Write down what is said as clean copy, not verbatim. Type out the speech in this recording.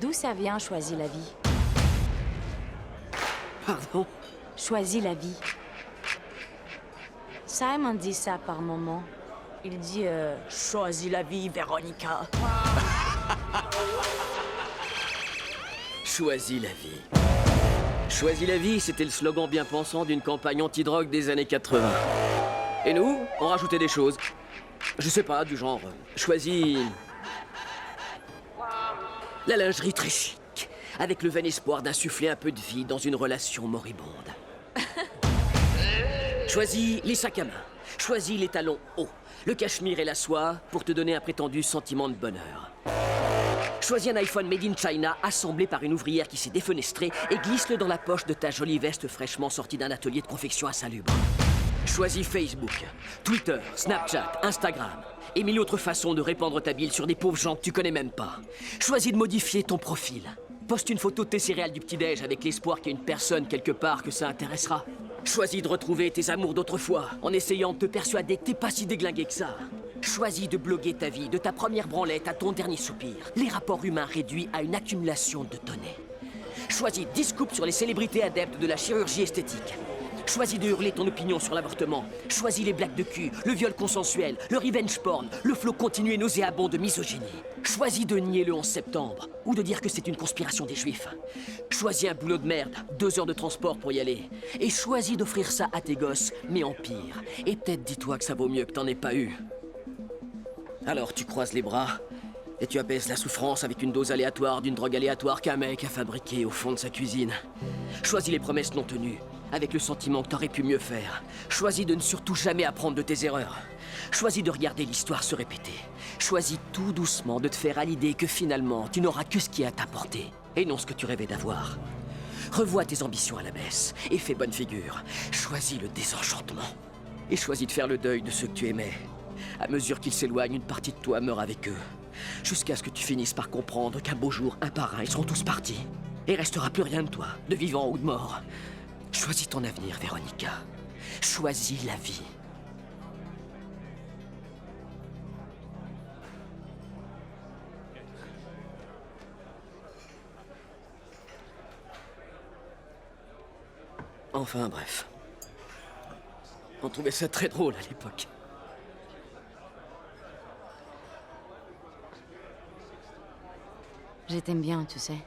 D'où ça vient, choisis la vie? Pardon? Choisis la vie. Simon dit ça par moment. Il dit choisis la vie, Véronica. Choisis la vie. Choisis la vie, c'était le slogan bien pensant d'une campagne anti-drogue des années 80. Et nous, on rajoutait des choses. Je sais pas, du genre... choisis... la lingerie très chic, avec le vain espoir d'insuffler un peu de vie dans une relation moribonde. Choisis les sacs à main. Choisis les talons hauts, le cachemire et la soie pour te donner un prétendu sentiment de bonheur. Choisis un iPhone made in China assemblé par une ouvrière qui s'est défenestrée et glisse-le dans la poche de ta jolie veste fraîchement sortie d'un atelier de confection insalubre. Choisis Facebook, Twitter, Snapchat, Instagram et mille autres façons de répandre ta bile sur des pauvres gens que tu connais même pas. Choisis de modifier ton profil. Poste une photo de tes céréales du petit-déj avec l'espoir qu'il y ait une personne quelque part que ça intéressera. Choisis de retrouver tes amours d'autrefois en essayant de te persuader que t'es pas si déglingué que ça. Choisis de bloguer ta vie, de ta première branlette à ton dernier soupir. Les rapports humains réduits à une accumulation de données. Choisis 10 scoops sur les célébrités adeptes de la chirurgie esthétique. Choisis de hurler ton opinion sur l'avortement. Choisis les blagues de cul, le viol consensuel, le revenge porn, le flot continu et nauséabond de misogynie. Choisis de nier le 11 septembre, ou de dire que c'est une conspiration des juifs. Choisis un boulot de merde, 2 heures de transport pour y aller. Et choisis d'offrir ça à tes gosses, mais en pire. Et peut-être dis-toi que ça vaut mieux que t'en aies pas eu. Alors tu croises les bras, et tu apaises la souffrance avec une dose aléatoire d'une drogue aléatoire qu'un mec a fabriquée au fond de sa cuisine. Choisis les promesses non tenues, avec le sentiment que t'aurais pu mieux faire. Choisis de ne surtout jamais apprendre de tes erreurs. Choisis de regarder l'histoire se répéter. Choisis tout doucement de te faire à l'idée que finalement, tu n'auras que ce qui est à ta portée, et non ce que tu rêvais d'avoir. Revois tes ambitions à la baisse, et fais bonne figure. Choisis le désenchantement. Et choisis de faire le deuil de ceux que tu aimais. À mesure qu'ils s'éloignent, une partie de toi meurt avec eux. Jusqu'à ce que tu finisses par comprendre qu'un beau jour, un par un, ils seront tous partis. Et il restera plus rien de toi, de vivant ou de mort. Choisis ton avenir, Véronica. Choisis la vie. Enfin, bref. On trouvait ça très drôle à l'époque. Je t'aime bien, tu sais.